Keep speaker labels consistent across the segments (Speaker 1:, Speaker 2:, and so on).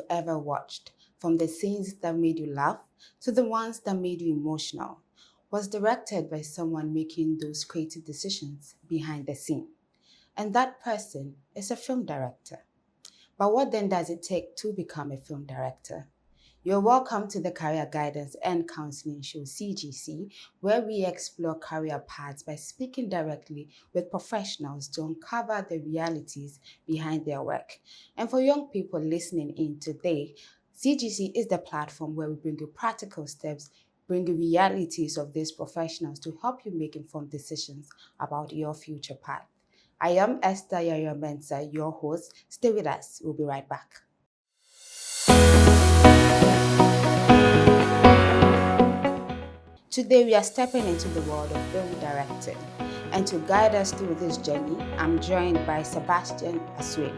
Speaker 1: you've ever watched, from the scenes that made you laugh to the ones that made you emotional, was directed by someone making those creative decisions behind the scene. And that person is a film director. But what then does it take to become a film director? You're welcome to the Career Guidance and Counselling Show, CGC, where we explore career paths by speaking directly with professionals to uncover the realities behind their work. And for young people listening in today, CGC is the platform where we bring you practical steps, bring you realities of these professionals to help you make informed decisions about your future path. I am Esther Yayo Mensah, your host. Stay with us. We'll be right back. Today, we are stepping into the world of film directing. And to guide us through this journey, I'm joined by Sabastian Asuem,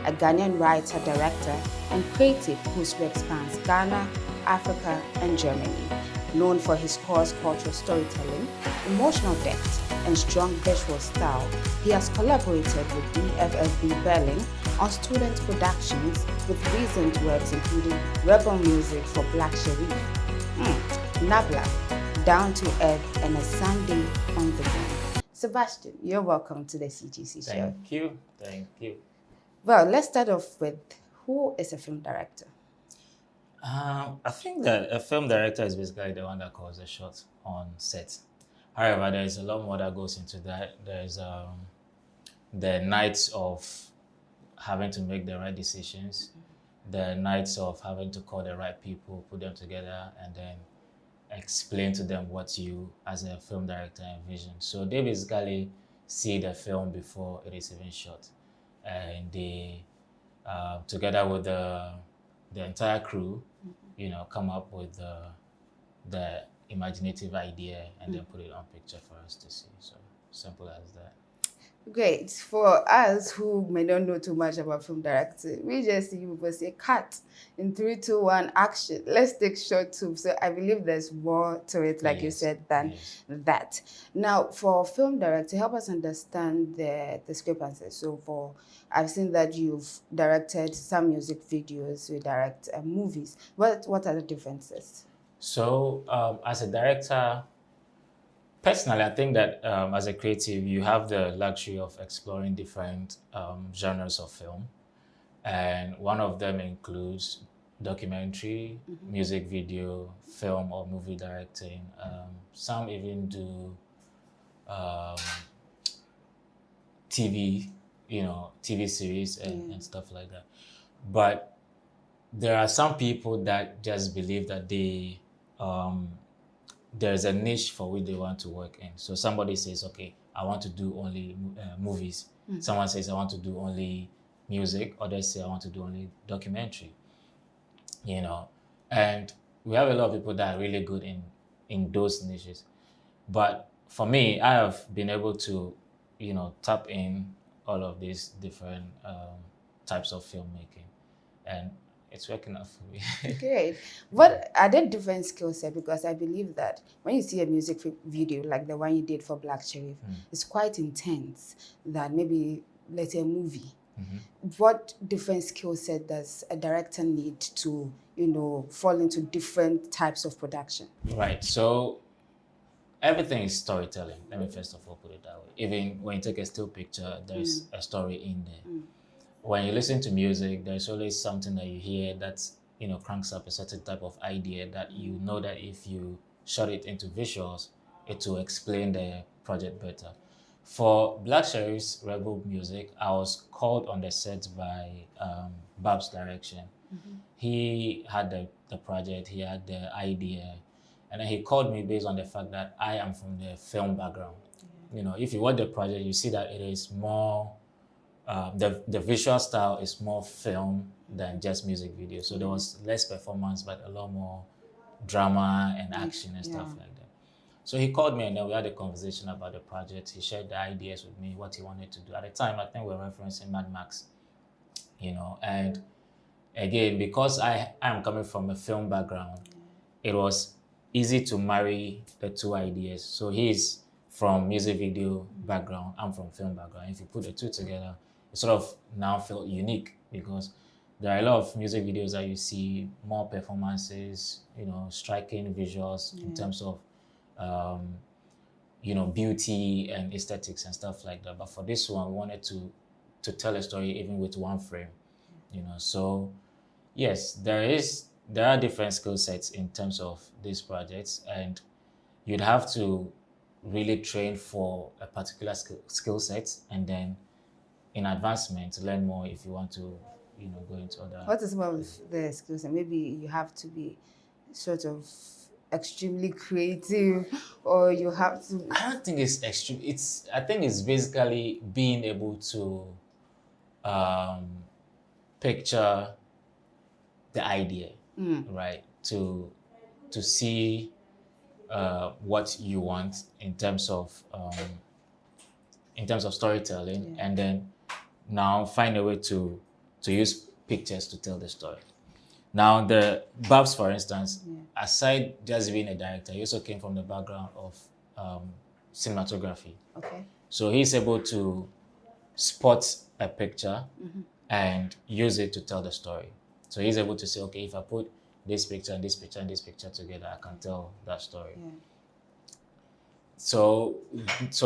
Speaker 1: a Ghanaian writer, director, and creative whose work spans Ghana, Africa, and Germany. Known for his cross-cultural storytelling, emotional depth, and strong visual style, he has collaborated with DFFB Berlin on student productions with recent works including Rebel Music for Black Sherif, Nabla, Down to Earth, and A Sunday on the Moon. Sebastian, you're welcome to the CGC show.
Speaker 2: Thank you.
Speaker 1: Well, let's start off with, who is a film director?
Speaker 2: I think that a film director is basically the one that calls the shots on set. However, there is a lot more that goes into that. There's the nights of having to make the right decisions, the nights of having to call the right people, put them together, and then explain to them what you, as a film director, envision. So they basically see the film before it is even shot, and they, together with the entire crew, come up with the imaginative idea and then put it on picture for us to see. So simple as that.
Speaker 1: Great. For us who may not know too much about film directing, we just see people say cut in 3, 2, 1, action. Let's take short too. So I believe there's more to it, like you said, than that. Now, for film director, help us understand the discrepancies. So I've seen that you've directed some music videos, you direct movies. What are the differences?
Speaker 2: So as a director, personally, I think that as a creative, you have the luxury of exploring different genres of film. And one of them includes documentary, music video, film or movie directing. Some even do TV, TV series and stuff like that. But there are some people that just believe that there's a niche for which they want to work in. So somebody says, okay, I want to do only movies. Someone says, I want to do only music. Others say, I want to do only documentary. And we have a lot of people that are really good in those niches. But for me, I have been able to, tap in all of these different types of filmmaking. And it's working out for me.
Speaker 1: Great. What are there different skill sets? Because I believe that when you see a music video like the one you did for Black Sherif, it's quite intense than maybe, let's say, a movie. What different skill set does a director need to, fall into different types of production?
Speaker 2: Right. So everything is storytelling. Let me first of all put it that way. Even when you take a still picture, there's a story in there. When you listen to music, there's always something that you hear that, cranks up a certain type of idea that you know that if you shot it into visuals, it will explain the project better. For Black Sherif's Rebel Music, I was called on the set by Bab's direction. He had the project, he had the idea, and then he called me based on the fact that I am from the film background. If you watch the project, you see that it is more the visual style is more film than just music video. So there was less performance, but a lot more drama and action and stuff like that. So he called me and then we had a conversation about the project. He shared the ideas with me, what he wanted to do. At the time, I think we were referencing Mad Max, and again, because I am coming from a film background, it was easy to marry the two ideas. So he's from music video background, I'm from film background. If you put the two together, it sort of now felt unique because there are a lot of music videos that you see more performances, striking visuals in terms of, beauty and aesthetics and stuff like that. But for this one, we wanted to tell a story even with one frame, So yes, there are different skill sets in terms of these projects, and you'd have to really train for a particular skill set, and then in advancement learn more if you want to go into other.
Speaker 1: What is one of the skills? And maybe you have to be sort of extremely creative, or you have to.
Speaker 2: I don't think it's extreme. I think it's basically being able to picture the idea, right? To see what you want in terms of storytelling, and then now find a way to use pictures to tell the story. Now, the Babs, for instance, aside just being a director, he also came from the background of cinematography.
Speaker 1: Okay.
Speaker 2: So he's able to spot a picture and use it to tell the story. So he's able to say, okay, if I put this picture and this picture and this picture together, I can tell that story. Yeah. So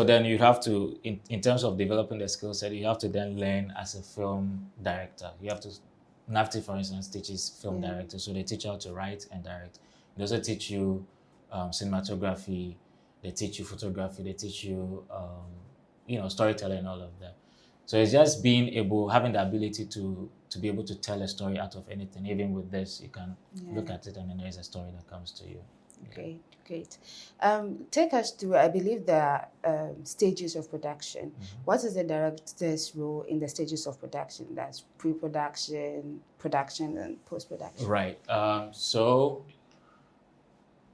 Speaker 2: then you have to, in terms of developing the skill set, you have to then learn as a film director. You have to, NAFTI, for instance, teaches film directors, so they teach you how to write and direct. They also teach you cinematography, they teach you photography, they teach you, storytelling and all of that. So it's just having the ability to be able to tell a story out of anything. Even with this, you can look at it and then there's a story that comes to you.
Speaker 1: Great. Take us through, I believe, the stages of production. What is the director's role in the stages of production? That's pre-production, production, and post-production.
Speaker 2: Right. So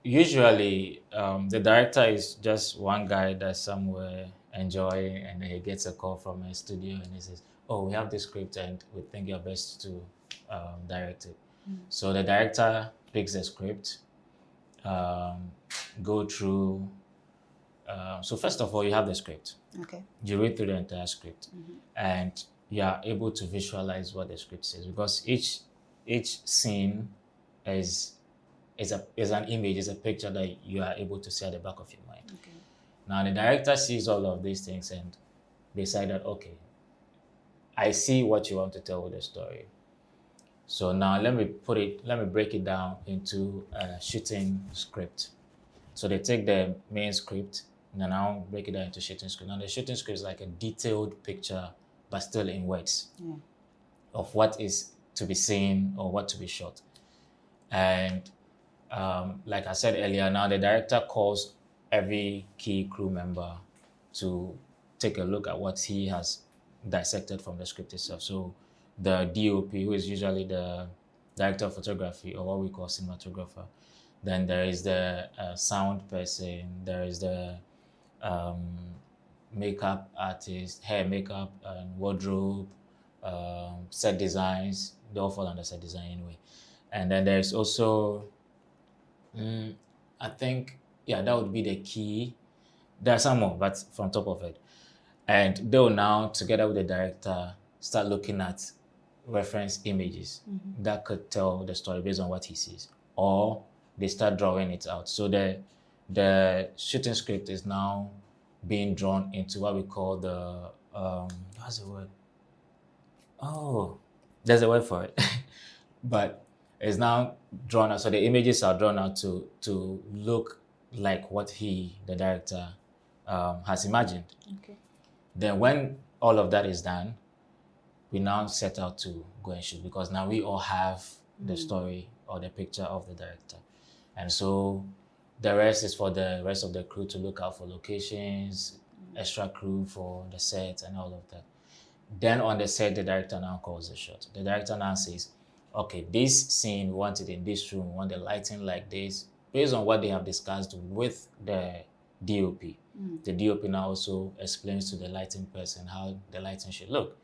Speaker 2: usually the director is just one guy that's somewhere enjoying, and he gets a call from a studio and he says, oh, we have this script and we think you're best to direct it. So the director picks the script, go through. So first of all, you have the script.
Speaker 1: Okay.
Speaker 2: You read through the entire script, and you are able to visualize what the script says, because each scene is an image, is a picture that you are able to see at the back of your mind. Okay. Now the director sees all of these things and decided, okay, I see what you want to tell with the story. So now let me break it down into a shooting script. So they take the main script and then now break it down into shooting script. Now the shooting script is like a detailed picture, but still in words, of what is to be seen or what to be shot. And like I said earlier, now the director calls every key crew member to take a look at what he has dissected from the script itself. So the DOP, who is usually the director of photography, or what we call cinematographer. Then there is the sound person, there is the makeup artist, hair, makeup, and wardrobe, set designs. They all fall under set design anyway. And then there's also, I think, that would be the key. There are some more, but from top of it. And they'll now, together with the director, start looking at reference images that could tell the story based on what he sees, or they start drawing it out. So the shooting script is now being drawn into what we call the what's the word? Oh, there's a word for it, but it's now drawn out. So the images are drawn out to look like what the director has imagined. Okay. Then when all of that is done, we now set out to go and shoot, because now we all have the story or the picture of the director. And so the rest is for the rest of the crew to look out for locations, extra crew for the set and all of that. Then on the set, the director now calls the shot. The director now says, okay, this scene, we want it in this room, we want the lighting like this, based on what they have discussed with the DOP. The DOP now also explains to the lighting person how the lighting should look.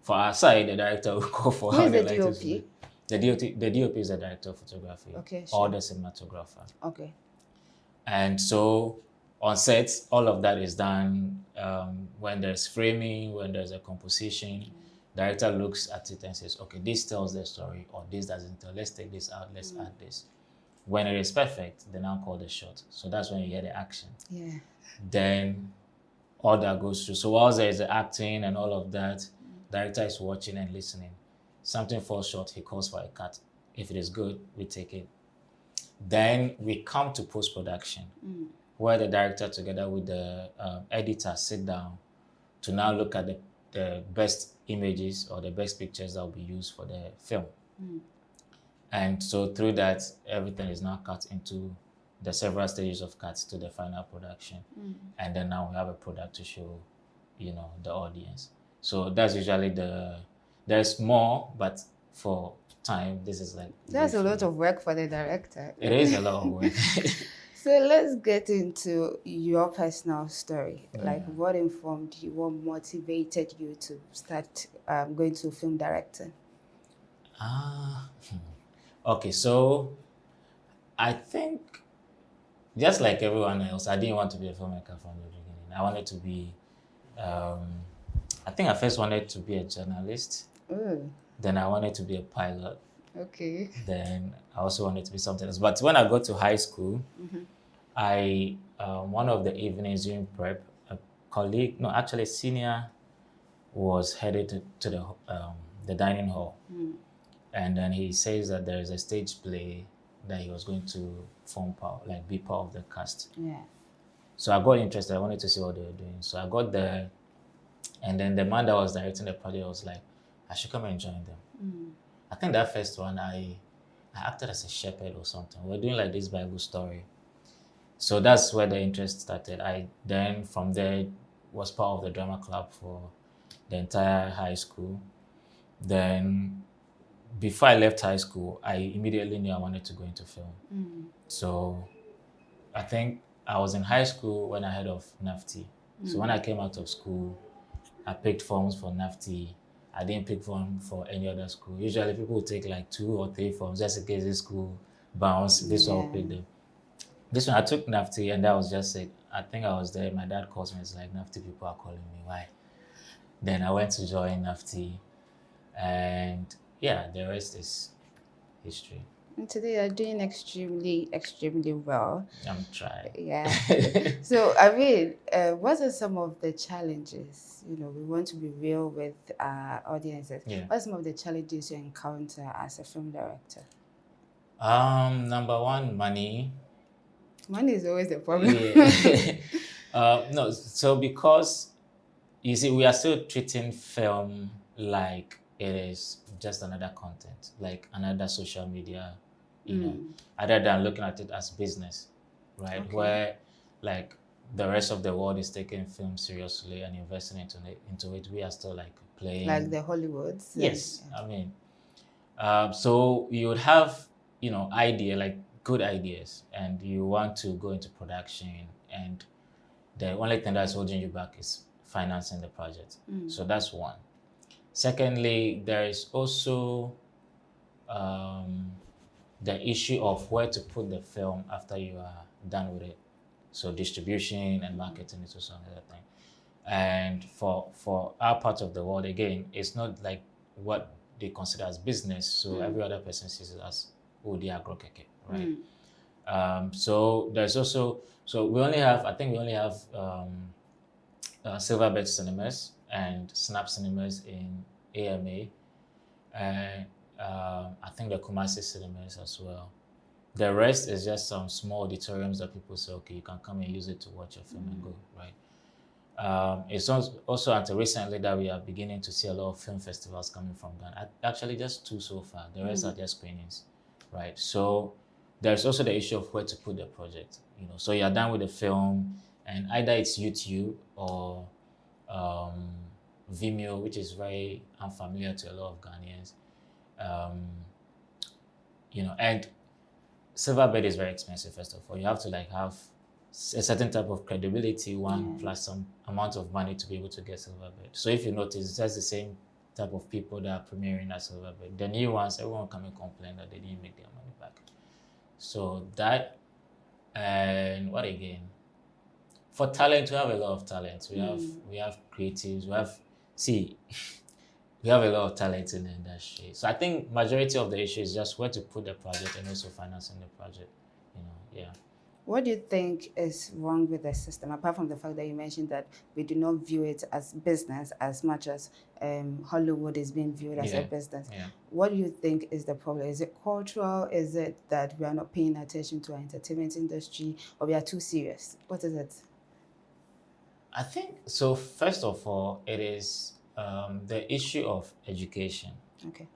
Speaker 2: For our side, the director will go for how the lighting should look. The DOP is the director of photography, or the cinematographer.
Speaker 1: Okay.
Speaker 2: And so on sets, all of that is done when there's framing, when there's a composition. Director looks at it and says, okay, this tells the story, or this doesn't tell. Let's take this out. Let's add this. When it is perfect, they now call the shot. So that's when you hear the action.
Speaker 1: Yeah.
Speaker 2: Then all that goes through. So whilst there is the acting and all of that, director is watching and listening. Something falls short, he calls for a cut. If it is good, we take it. Then we come to post-production, where the director together with the editor sit down to now look at the best images or the best pictures that will be used for the film. And so through that, everything is now cut into the several stages of cuts to the final production. And then now we have a product to show, you know, the audience. So that's usually there's more, but for time, this is like...
Speaker 1: That's a lot of work for the director.
Speaker 2: It is a lot of work.
Speaker 1: So let's get into your personal story. Like, what informed you, what motivated you to start going to film directing?
Speaker 2: Okay, so I think just like everyone else, I didn't want to be a filmmaker from the beginning. I wanted to be, I think I first wanted to be a journalist. Then I wanted to be a pilot.
Speaker 1: Okay.
Speaker 2: Then I also wanted to be something else. But when I got to high school, I one of the evenings during prep, a colleague, no, actually a senior, was headed to the dining hall. And then he says that there is a stage play that he was going to be part of the cast.
Speaker 1: Yeah.
Speaker 2: So I got interested. I wanted to see what they were doing. So I got there, and then the man that was directing the project was like, I should come and join them. I think that first one, I acted as a shepherd or something. We were doing like this Bible story. So that's where the interest started. I then from there was part of the drama club for the entire high school. Then before I left high school, I immediately knew I wanted to go into film. So I think I was in high school when I heard of NAFTI. So when I came out of school, I picked forms for NAFTI. I didn't pick form for any other school. Usually people would take like 2 or 3 forms just in case this school bounce. This one will pick them. This one I took NAFTI, and that was just it. I think I was there. My dad calls me. It's like, NAFTI people are calling me. Why? Then I went to join NAFTI, and yeah, the rest is history.
Speaker 1: And today you're doing extremely, extremely well.
Speaker 2: I'm trying.
Speaker 1: Yeah. So, I mean, what are some of the challenges? You know, we want to be real with our audiences.
Speaker 2: Yeah.
Speaker 1: What are some of the challenges you encounter as a film director?
Speaker 2: Number one, money.
Speaker 1: Money is always the problem.
Speaker 2: Yeah. No, so because, you see, we are still treating film like it is just another content, like another social media, you know, other than looking at it as business, right? Okay. Where like the rest of the world is taking film seriously and investing into it. We are still like playing.
Speaker 1: Like the Hollywoods.
Speaker 2: Yes. Yeah. I mean, so you would have, you know, good ideas, and you want to go into production, and the only thing that's holding you back is financing the project. So that's one. Secondly, there is also the issue of where to put the film after you are done with it. So distribution and marketing is also another thing. And for our part of the world, again, it's not like what they consider as business. So every other person sees it as, oh, they are grokeke, right? So there's also, I think we only have Silverbird Cinemas and Snap Cinemas in AMA, and I think the Kumasi Cinemas as well. The rest is just some small auditoriums that people say, okay, you can come and use it to watch your film and go, right? It's also until recently that we are beginning to see a lot of film festivals coming from Ghana. Actually, just 2 so far. The rest are just screenings, right? So there's also the issue of where to put the project. You know, so you're done with the film, and either it's YouTube or Vimeo, which is very unfamiliar to a lot of Ghanaians. You know, and Silverbird is very expensive. First of all, you have to like have a certain type of credibility, plus some amount of money to be able to get Silverbird. So if you notice, it's just the same type of people that are premiering at Silverbird. The new ones, everyone come and complain that they didn't make their money back. So that, and what again? For talent, we have a lot of talent. We have creatives. we have a lot of talent in the industry. So I think majority of the issue is just where to put the project and also financing the project. Yeah.
Speaker 1: What do you think is wrong with the system, apart from the fact that you mentioned that we do not view it as business as much as Hollywood is being viewed as a business?
Speaker 2: Yeah.
Speaker 1: What do you think is the problem? Is it cultural? Is it that we are not paying attention to our entertainment industry, or we are too serious? What is it?
Speaker 2: I think so. First of all, it is the issue of education.
Speaker 1: Okay.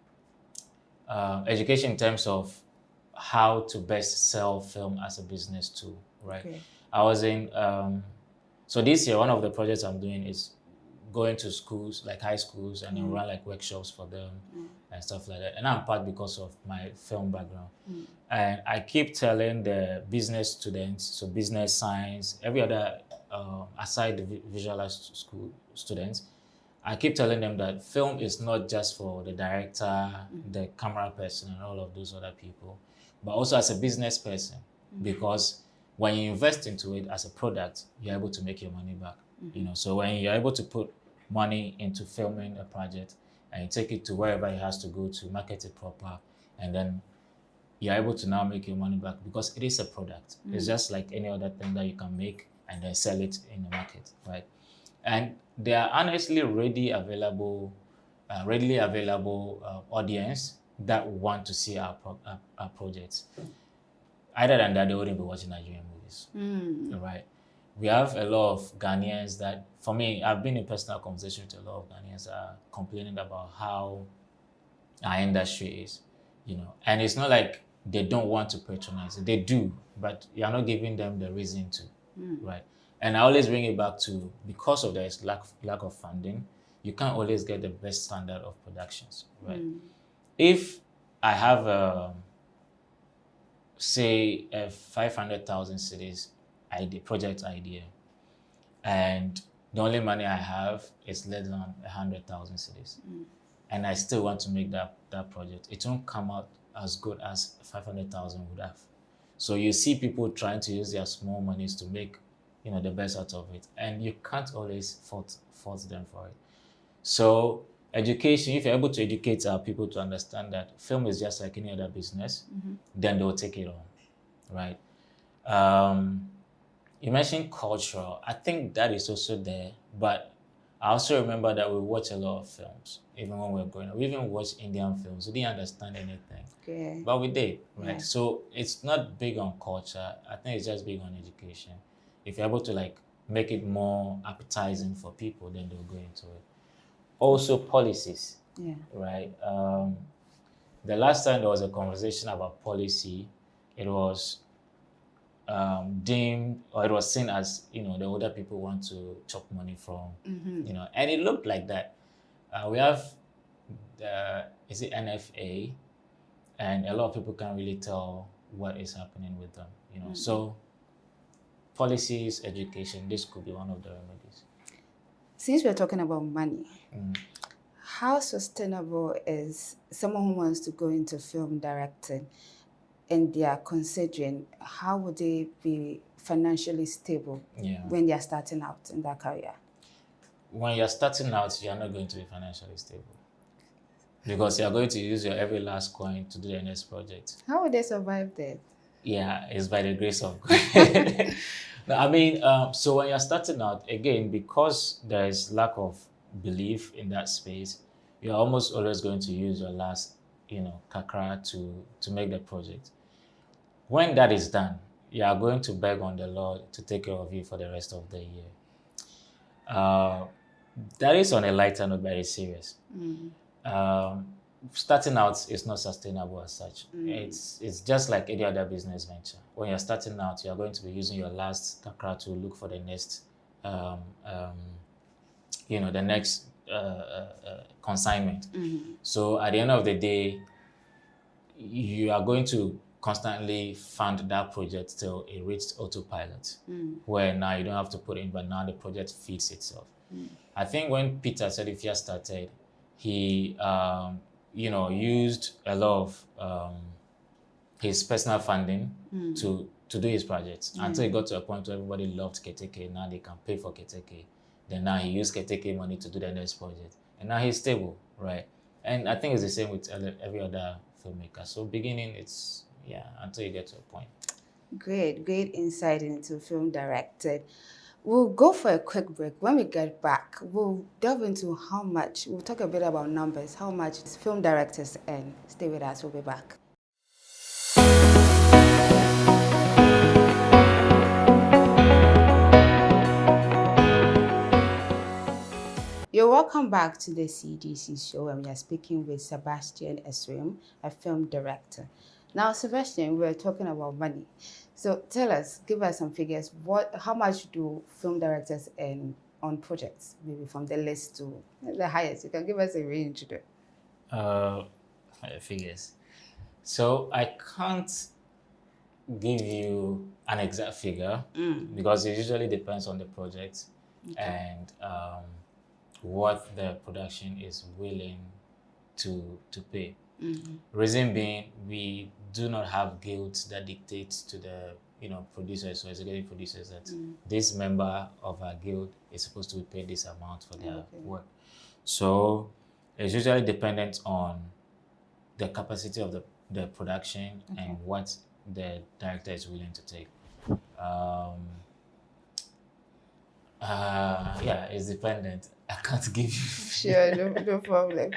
Speaker 2: Education in terms of how to best sell film as a business tool, right?
Speaker 1: Okay.
Speaker 2: I was in so this year one of the projects I'm doing is going to schools, like high schools, and then run like workshops for them and stuff like that. And I'm part because of my film background. And I keep telling the business students, so business, science, every other aside the visual arts school students, I keep telling them that film is not just for the director, the camera person, and all of those other people, but also as a business person, because when you invest into it as a product, you're able to make your money back. So when you're able to put money into filming a project and you take it to wherever it has to go to market it proper, and then you're able to now make your money back because it is a product. It's just like any other thing that you can make and then sell it in the market, right? And there are honestly readily available audience that want to see our projects. Other than that, they wouldn't be watching Nigerian movies, right? We have a lot of Ghanaians that, for me, I've been in personal conversation with a lot of Ghanaians that are complaining about how our industry is, and it's not like they don't want to patronize it. They do, but you're not giving them the reason to, right? And I always bring it back to, because of the lack of funding, you can't always get the best standard of productions, right? If I have say a 500,000 cities project idea, and the only money I have is less than 100,000 cities, and I still want to make that project, it won't come out as good as 500,000 would have. So you see people trying to use their small monies to make the best out of it, and you can't always fault them for it. So education, if you're able to educate our people to understand that film is just like any other business, then they'll take it on, right? You mentioned cultural. I think that is also there, but I also remember that we watch a lot of films, even when we were growing up. We even watched Indian films. We didn't understand anything, but we did, right? Yeah. So it's not big on culture. I think it's just big on education. If you're able to make it more appetizing for people, then they'll go into it. Also policies, right? The last time there was a conversation about policy, it was deemed, or it was seen as, the older people want to chop money from, and it looked like that. We have is it NFA, and a lot of people can't really tell what is happening with them, So policies, education, this could be one of the remedies.
Speaker 1: Since we're talking about money, how sustainable is someone who wants to go into film directing, and they are considering how would they be financially stable when they are starting out in their career?
Speaker 2: When you're starting out, you're not going to be financially stable because you're going to use your every last coin to do the next project.
Speaker 1: How would they survive that?
Speaker 2: Yeah, it's by the grace of God. No, I mean, so when you're starting out, again, because there is lack of belief in that space, you're almost always going to use your last, kakra to make the project. When that is done, you are going to beg on the Lord to take care of you for the rest of the year. That is on a lighter note, very serious. Starting out is not sustainable as such. It's just like any other business venture. When you're starting out, you're going to be using your last kakra to look for the next, the next consignment. So at the end of the day, you are going to constantly fund that project till it reaches autopilot, where now you don't have to put in, but now the project feeds itself. I think when Peter Sedifia started, he used a lot of his personal funding to do his projects until it got to a point where everybody loved Keteke. Now they can pay for Keteke. Then now he used Keteke money to do the next project. and now he's stable, right? And I think it's the same with every other filmmaker. So beginning, it's until you get to a point.
Speaker 1: Great insight into film directed. We'll go for a quick break. When we get back, we'll delve into we'll talk a bit about numbers, how much film directors earn. Stay with us, we'll be back. You're welcome back to the CGC show, and we are speaking with Sabastian Asuem, a film director. Now, Sebastian, we're talking about money. So tell us, give us some figures. How much do film directors earn on projects, maybe from the least to the highest? You can give us a range there.
Speaker 2: Figures. So I can't give you an exact figure because it usually depends on the project and what the production is willing to pay. Reason being, we do not have guilds that dictate to the producers or executive producers that this member of our guild is supposed to be paid this amount for their work. So it's usually dependent on the capacity of the production and what the director is willing to take. It's dependent. I can't give you.
Speaker 1: Sure, no problem.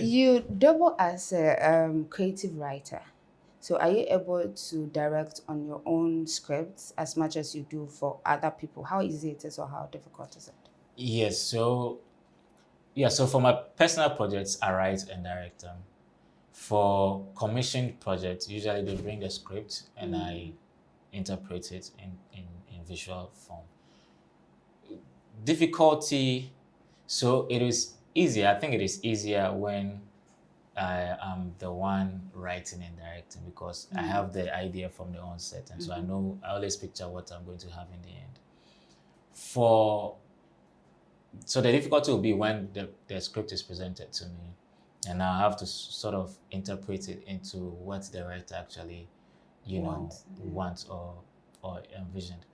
Speaker 1: You double as a creative writer. So are you able to direct on your own scripts as much as you do for other people? How easy it is or how difficult is it?
Speaker 2: Yes. So for my personal projects, I write and direct them. For commissioned projects, usually they bring the script and I interpret it in visual form. Difficulty, so it is easier. I think it is easier when I am the one writing and directing because I have the idea from the onset, and so I always picture what I'm going to have in the end. So the difficulty will be when the script is presented to me, and I have to sort of interpret it into what the writer actually, wants or envisioned.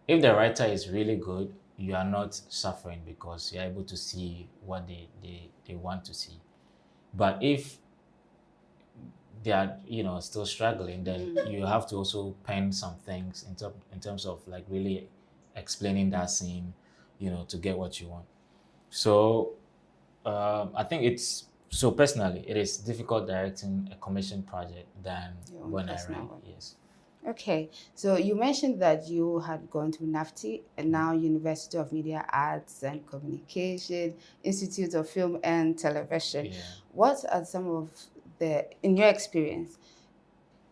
Speaker 2: If the writer is really good, you are not suffering because you're able to see what they want to see. But if they are, still struggling, then you have to also pen some things in terms of like really explaining that scene, to get what you want. So I think personally, it is difficult directing a commission project than when I write. Yes.
Speaker 1: Okay, so you mentioned that you had gone to NAFTI and now University of Media Arts and Communication, Institute of Film and Television.
Speaker 2: Yeah.
Speaker 1: What are some of in your experience,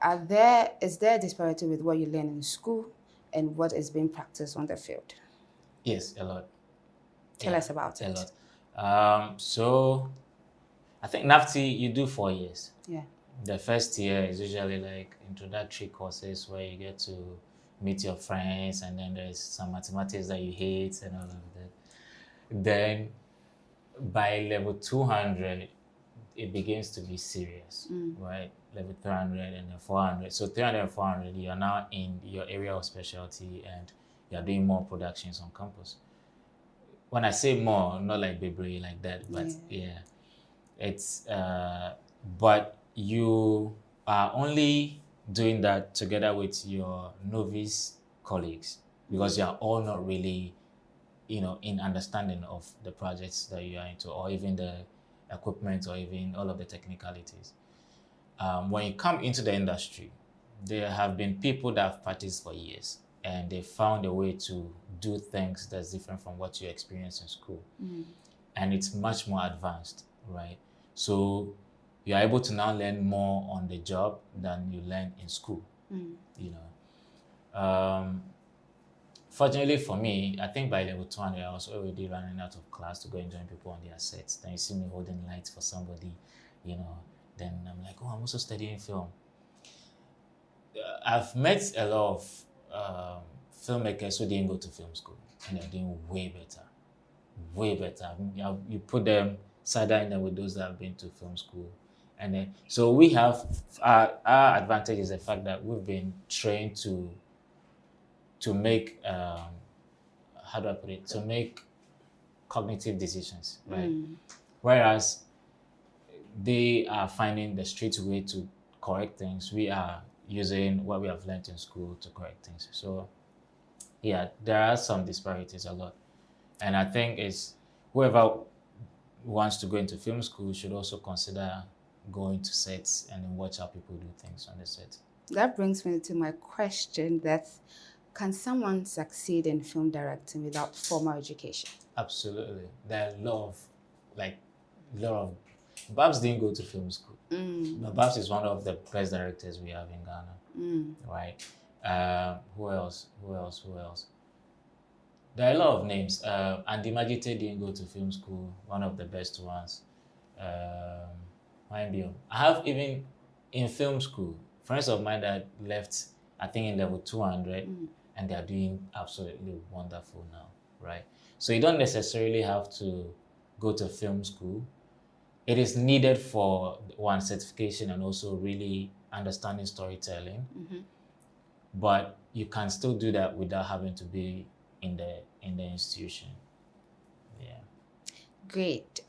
Speaker 1: is there a disparity with what you learn in school and what is being practiced on the field?
Speaker 2: Yes, a lot.
Speaker 1: Tell us about it.
Speaker 2: A lot. So I think NAFTI, you do 4 years.
Speaker 1: Yeah.
Speaker 2: The first year is usually like introductory courses where you get to meet your friends, and then there's some mathematics that you hate and all of that. Then by level 200, it begins to be serious, right? Level 300 and then 400. So 300 and 400, you are now in your area of specialty and you are doing more productions on campus. When I say more, not like Bebre like that, but it's but you are only doing that together with your novice colleagues because you are all not really, in understanding of the projects that you are into or even the equipment or even all of the technicalities. When you come into the industry, there have been people that have practiced for years and they found a way to do things that's different from what you experienced in school. And it's much more advanced, right? So you're able to now learn more on the job than you learned in school, Fortunately for me, I think by level 200, I was already running out of class to go and join people on their sets. Then you see me holding lights for somebody, then I'm like, oh, I'm also studying film. I've met a lot of filmmakers who didn't go to film school and they're doing way better. Way better. You put them side in them with those that have been to film school. And then, so we have, our advantage is the fact that we've been trained to make, how do I put it? To make cognitive decisions, right? Whereas they are finding the straight way to correct things. We are using what we have learned in school to correct things. So yeah, there are some disparities a lot. And I think it's whoever wants to go into film school should also consider going to sets and then watch how people do things on the set.
Speaker 1: That brings me to my question that can someone succeed in film directing without formal education?
Speaker 2: Absolutely. There are a lot of, like, Babs didn't go to film school. But Babs is one of the best directors we have in Ghana, right? Who else? There are a lot of names. Andy Magite didn't go to film school, one of the best ones. Mind you, I have even in film school, friends of mine that left, I think in level 200, and they are doing absolutely wonderful now, right? So you don't necessarily have to go to film school. It is needed for one certification and also really understanding storytelling. But you can still do that without having to be in the institution. Yeah.
Speaker 1: Great.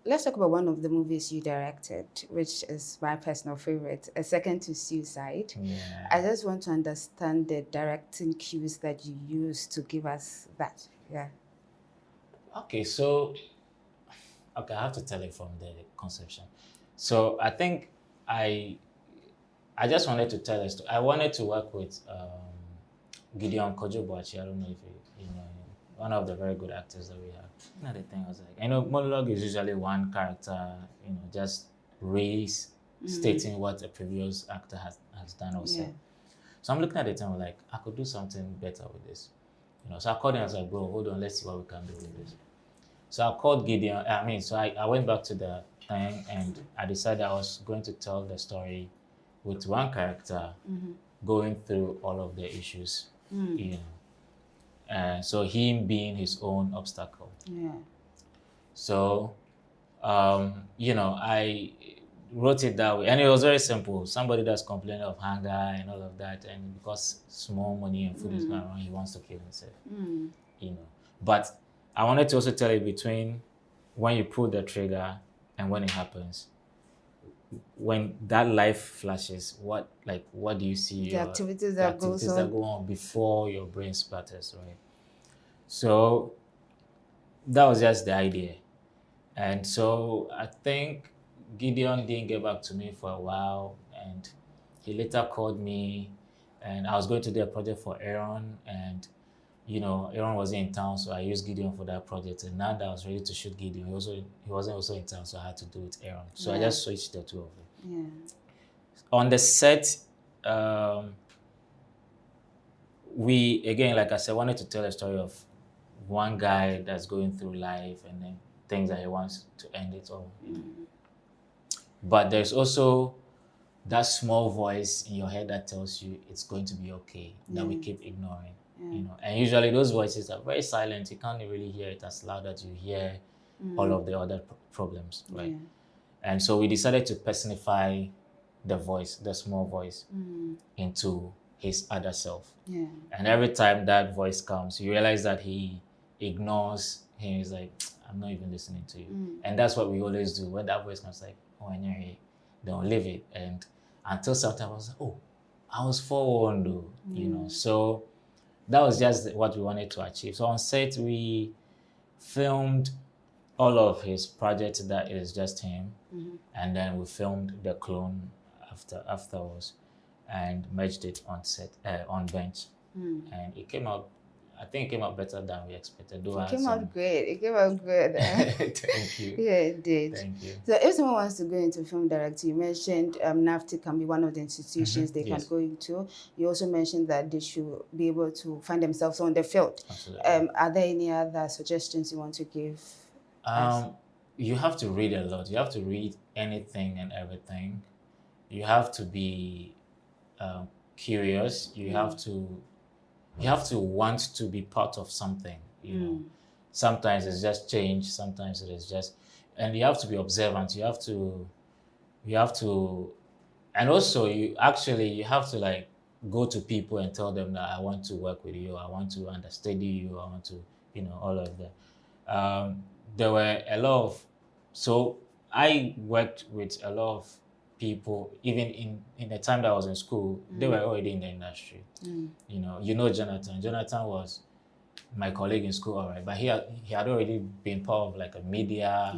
Speaker 1: Let's talk about one of the movies you directed, which is my personal favorite, A Second to Suicide.
Speaker 2: Yeah.
Speaker 1: I just want to understand the directing cues that you use to give us that. Yeah.
Speaker 2: Okay, so I have to tell it from the conception. So I think I just wanted to tell us. I wanted to work with Gideon Kojobuachi. I don't know if you know him. One of the very good actors that we have. Another thing I was like, monologue is usually one character, just stating what a previous actor has done or said. So I'm looking at it and I'm like, I could do something better with this. So I called him and I was like, bro, hold on, let's see what we can do with this. So I called Gideon. I went back to the thing and I decided I was going to tell the story with one character going through all of the issues, so him being his own obstacle.
Speaker 1: Yeah.
Speaker 2: So, I wrote it that way. And it was very simple. Somebody that's complaining of hunger and all of that. And because small money and food is going around, he wants to kill himself. But I wanted to also tell you between when you pull the trigger and when it happens. When that life flashes, what do you see?
Speaker 1: The activities that
Speaker 2: go on before your brain splatters, right? So that was just the idea. And so I think Gideon didn't get back to me for a while, and he later called me, and I was going to do a project for Aaron, and Aaron wasn't in town, so I used Gideon for that project. And now that I was ready to shoot Gideon, he wasn't also in town, so I had to do it Aaron. So I just switched the two of them.
Speaker 1: Yeah.
Speaker 2: On the set, we, again, like I said, wanted to tell a story of one guy that's going through life and then things that he wants to end it all. But there's also that small voice in your head that tells you it's going to be okay, that we keep ignoring. And usually those voices are very silent. You can't really hear it as loud as you hear all of the other problems, right? And so we decided to personify the voice, the small voice, into his other self. And every time that voice comes, you realize that he ignores him. He's like, I'm not even listening to you. And that's what we always do. When that voice comes, like, oh, I know, don't leave it. And until sometimes I was like, oh, I was forewarned, though, So that was just what we wanted to achieve. So on set, we filmed all of his projects that is just him. And then we filmed the clone afterwards and merged it on set, on bench. And it came out, I think it came out better than we expected.
Speaker 1: It came out great. It came out good.
Speaker 2: Thank you.
Speaker 1: Yeah, it did.
Speaker 2: Thank you.
Speaker 1: So if someone wants to go into film directing, you mentioned NAFTA can be one of the institutions they can go into. You also mentioned that they should be able to find themselves on the field.
Speaker 2: Absolutely.
Speaker 1: Are there any other suggestions you want to give?
Speaker 2: You have to read a lot. You have to read anything and everything. You have to be curious. You have to want to be part of something. Sometimes it's just change. Sometimes it is just, and you have to be observant. You have to, and also you have to like go to people and tell them that I want to work with you. I want to understudy you. I want to, all of that. there were a lot of, so I worked with a lot of people, even in the time that I was in school, they were already in the industry. You know Jonathan. Jonathan was my colleague in school, all right, but he had already been part of like a media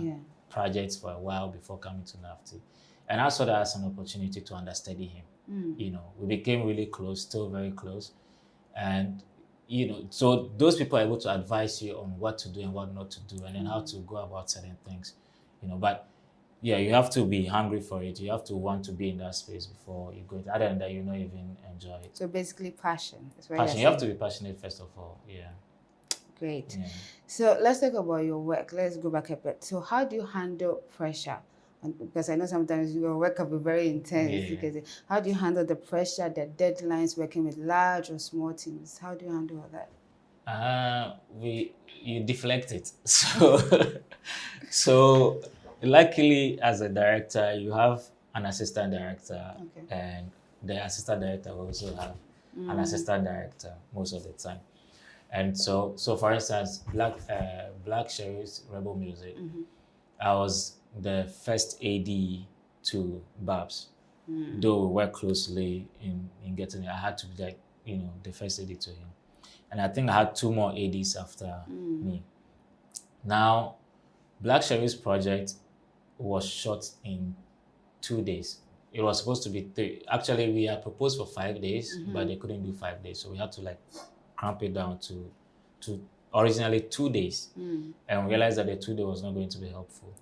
Speaker 2: project for a while before coming to NAFTI. And I saw that as an opportunity to understudy him. You know, we became really close, still very close. And, you know, so those people are able to advise you on what to do and what not to do, and then how to go about certain things, you know. But yeah, you have to be hungry for it. You have to want to be in that space before you go. Other than that, you not even enjoy it.
Speaker 1: So basically passion.
Speaker 2: Passion. You have to be passionate first of all. Yeah.
Speaker 1: Great.
Speaker 2: Yeah.
Speaker 1: So let's talk about your work. Let's go back a bit. So how do you handle pressure? And because I know sometimes your work can be very intense.
Speaker 2: Yeah.
Speaker 1: Because how do you handle the pressure, the deadlines, working with large or small teams? How do you handle all that?
Speaker 2: You deflect it. So luckily as a director, you have an assistant director, and the assistant director will also have an assistant director most of the time. And so for instance, Black Sherif's Rebel Music, I was the first AD to Babs. Though we work closely in getting it, I had to be like, you know, the first AD to him. And I think I had 2 more ADs after me. Now, Black Sherif's project was shot in 2 days. It was supposed to be 3. Actually, we had proposed for 5 days, but they couldn't do 5 days. So we had to like cramp it down to originally 2 days. And we realized that the 2 day was not going to be helpful.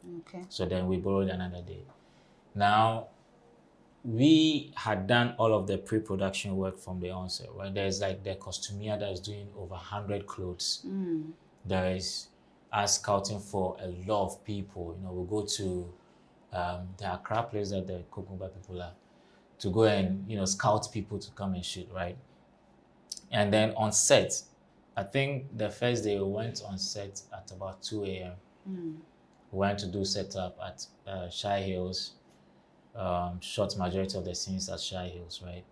Speaker 2: So then we borrowed another day. Now, we had done all of the pre-production work from the onset, right? There's like the costumier that is doing over 100 clothes. There is us scouting for a lot of people. You know, we'll go to the Accra place that the Kokumba people are, to go and, you know, scout people to come and shoot, right? And then on set, I think the first day we went on set at about 2 a.m. We went to do setup at Shy Hills. Shot majority of the scenes at Shy Hills, right?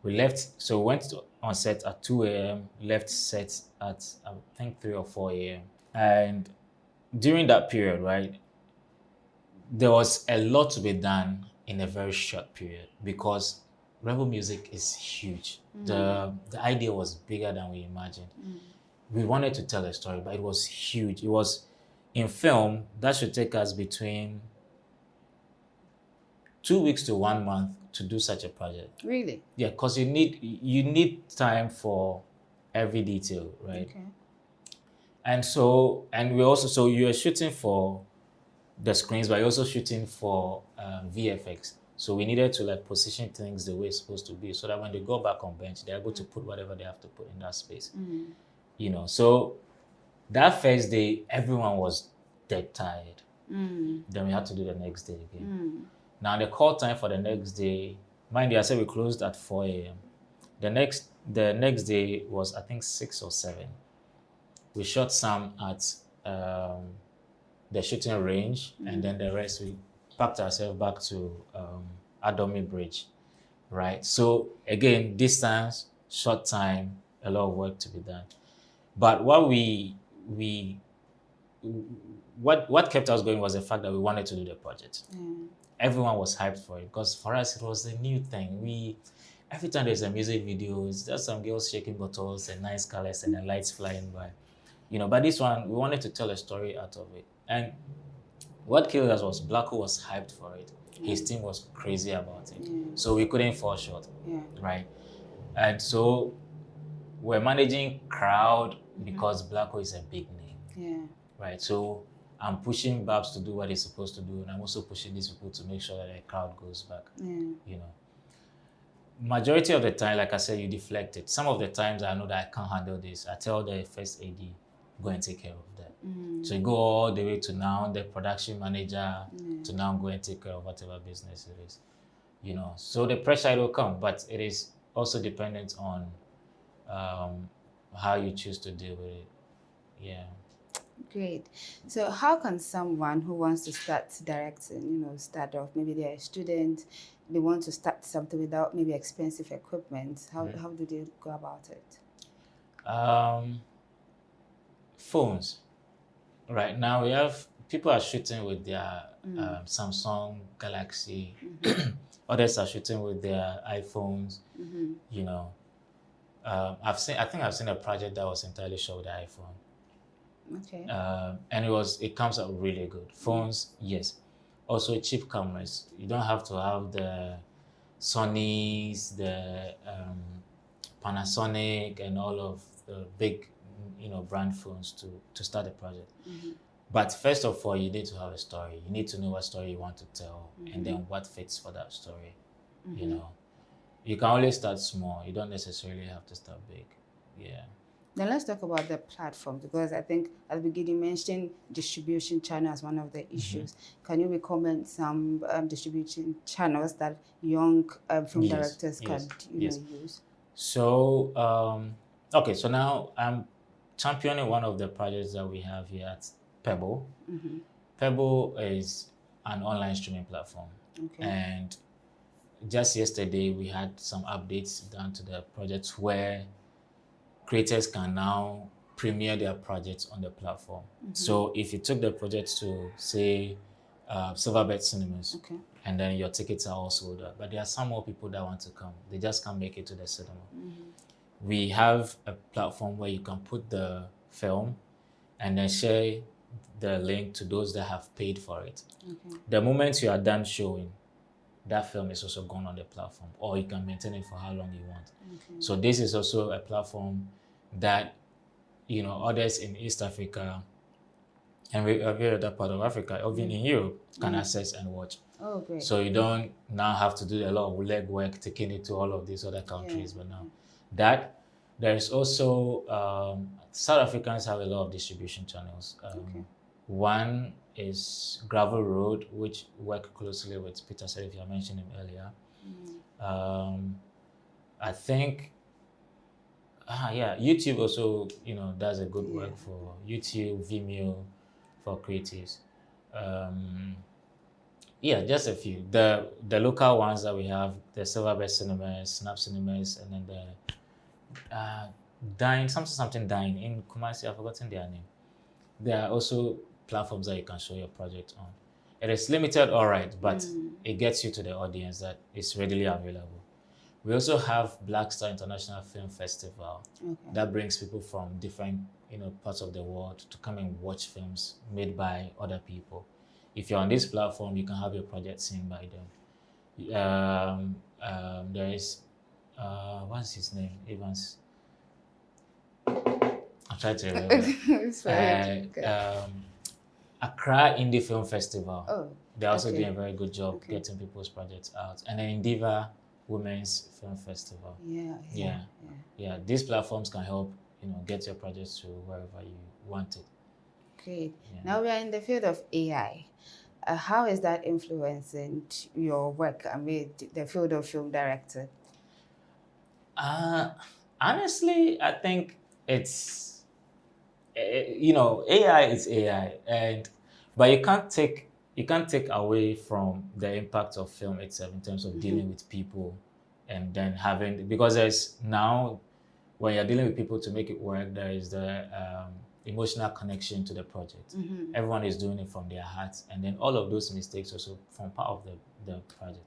Speaker 2: We went on set at 2 a.m., left set at, I think, 3 or 4 a.m. And during that period, right, there was a lot to be done in a very short period because Rebel Music is huge. The idea was bigger than we imagined. We wanted to tell a story, but it was huge. It was, in film, that should take us between 2 weeks to 1 month to do such a project.
Speaker 1: Really?
Speaker 2: Yeah, because you need time for every detail, right? And so you are shooting for the screens, but you're also shooting for VFX. So we needed to like position things the way it's supposed to be, so that when they go back on bench, they're able to put whatever they have to put in that space. You know, so that first day, everyone was dead tired. Then we had to do the next day again. Now the call time for the next day, mind you, I said we closed at 4 a.m. The next day was, I think, 6 or 7. We shot some at the shooting range, and then the rest we packed ourselves back to Adomi Bridge, right? So again, distance, short time, a lot of work to be done. But what what kept us going was the fact that we wanted to do the project. Everyone was hyped for it because for us it was a new thing. Every time there's a music video, it's just some girls shaking bottles and nice colors and the lights flying by, you know. But this one, we wanted to tell a story out of it. And what killed us was Blacko was hyped for it. His team was crazy about it. So we couldn't fall short, right? And so we're managing crowd because Blacko is a big name, right? So I'm pushing Babs to do what he's supposed to do, and I'm also pushing these people to make sure that the crowd goes back. You know, majority of the time, like I said, you deflect it. Some of the times I know that I can't handle this. I tell the first AD, go and take care of that. So you go all the way to now the production manager to now go and take care of whatever business it is. You know, so the pressure will come, but it is also dependent on how you choose to deal with it. Yeah.
Speaker 1: Great. So how can someone who wants to start directing, start off, maybe they're a student, they want to start something without maybe expensive equipment, how do they go about it?
Speaker 2: Phones, right now we have people are shooting with their Samsung Galaxy. Others are shooting with their iPhones. You know, I think I've seen a project that was entirely shot with the iPhone.
Speaker 1: Okay.
Speaker 2: And it comes out really good. Phones, yes. Also cheap cameras. You don't have to have the Sony's, the Panasonic, and all of the big, brand phones to start a project. But first of all, you need to have a story. You need to know what story you want to tell, and then what fits for that story. You know, you can only start small. You don't necessarily have to start big. Yeah.
Speaker 1: Now let's talk about the platform, because I think at the beginning you mentioned distribution channel as one of the issues. Can you recommend some distribution channels that young film directors can use?
Speaker 2: So okay, so now I'm championing one of the projects that we have here at Pebble. Pebble is an online streaming platform, and just yesterday we had some updates done to the project where creators can now premiere their projects on the platform. So if you took the project to, say, Silverbird Cinemas, and then your tickets are all sold out, but there are some more people that want to come. They just can't make it to the cinema. We have a platform where you can put the film and then share the link to those that have paid for it. The moment you are done showing, that film is also gone on the platform, or you can maintain it for how long you want. So this is also a platform that others in East Africa and every other part of Africa, even in Europe, can access and watch.
Speaker 1: Oh, great.
Speaker 2: So you don't now have to do a lot of legwork taking it to all of these other countries. But now that there is also South Africans have a lot of distribution channels. One is Gravel Road, which work closely with Peter Sherif, you mentioned him earlier. I think YouTube also, does a good work for YouTube, Vimeo, for creatives. Just a few. The local ones that we have, the Silverbird Cinemas, Snap Cinemas, and then the something Dine in Kumasi. I've forgotten their name. There are also platforms that you can show your project on. It is limited, all right, but it gets you to the audience that is readily available. We also have Black Star International Film Festival that brings people from different parts of the world to come and watch films made by other people. If you're on this platform, you can have your project seen by them. There is what's his name? Evans. I'm trying to remember.
Speaker 1: It's very good.
Speaker 2: Accra Indie Film Festival. They're also doing a very good job getting people's projects out. And then Indiva Women's Film Festival. Yeah. These platforms can help get your projects to wherever you want it.
Speaker 1: Great. Now we are in the field of AI. How is that influencing your work? I mean, the field of film director.
Speaker 2: Honestly, I think it's AI is AI, but you can't take away from the impact of film itself in terms of dealing with people, and then because there's now, when you're dealing with people to make it work, there is the emotional connection to the project. Everyone is doing it from their hearts, and then all of those mistakes also form part of the project.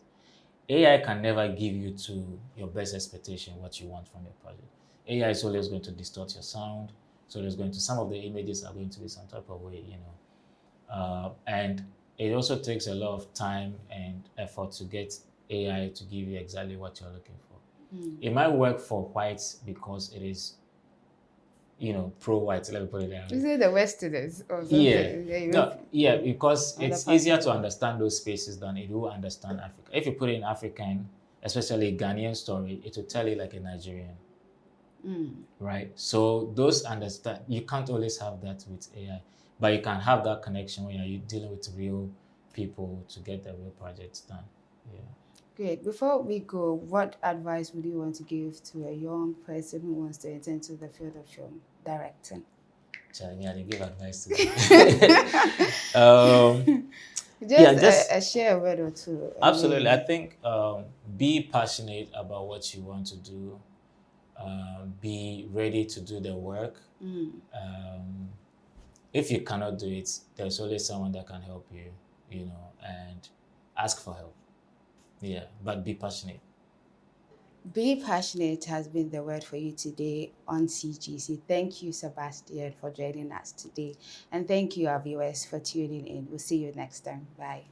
Speaker 2: AI can never give you to your best expectation what you want from your project. AI is always going to distort your sound. So some of the images are going to be some type of way, and it also takes a lot of time and effort to get AI to give you exactly what you're looking for. It might work for whites because it is, pro-white. Let me put it that way.
Speaker 1: Is it the Westerners or something?
Speaker 2: Because it's easier to understand those spaces than it will understand Africa. If you put it in African, especially a Ghanaian story, it will tell you like a Nigerian. Right? So those understand, you can't always have that with AI, but you can have that connection when you're dealing with real people to get the real projects done. Yeah.
Speaker 1: Great. Before we go, what advice would you want to give to a young person who wants to enter into the field of film directing?
Speaker 2: I didn't give advice to
Speaker 1: a share a word or two.
Speaker 2: Absolutely. I think be passionate about what you want to do. Be ready to do the work. If you cannot do it, there's always someone that can help you, and ask for help. Yeah, but be passionate.
Speaker 1: Be passionate has been the word for you today on CGC. Thank you, Sebastian, for joining us today. And thank you, our viewers, for tuning in. We'll see you next time. Bye.